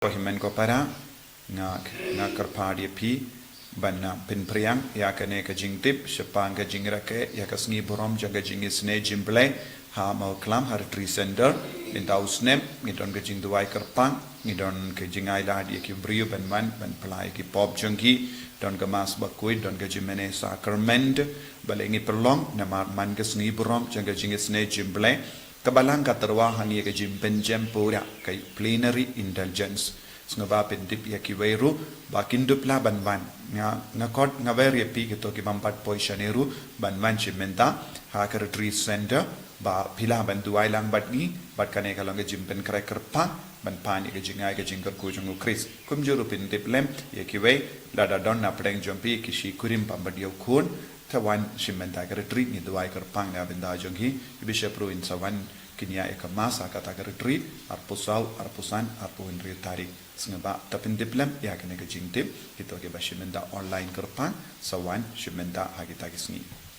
Himen ko para ngak kerpadi pi banna pin priang ya kene ka jingtip sepang ka jingrake ya ka sngi borom jaga jingis ne jimble ha mau klam har tri center in tausnem ngidon ka jingduai kerpang ngidon ka jingai la di ki brio ban man ban plai ki pop jangki don ka mas Bakhuid don ka jimene sacrament balengi perlong na man ka sngi borom jaga jingis ne jimble kabalang katerwahan ya ke Jingpynbna pura kai plenary indulgence ngaba pendip ya ki weiru bakindup la banban nga kot nga veri pi ke to ki bampat poishaneru banban chimenta ha ka retreat center ba pila banduai lang batni bat kane kalong ke Jingpynbna cracker pa ban pani ke jingai ke jingkar ku jungu kris kumjuru pendip lem ya ki wei lada don na preng jompi ki shi kurim pambadio kun tawan shimenta ka retreat ni duai kerpang na benda jonghi bishop ruin sawan kinya ekamasa kata ka retreat arpusau arpusan arpuin tarik sengaba tapin diplom ya kene ka jingtip kita ke bashimenta online kerpang sawan shimenta hagita kisni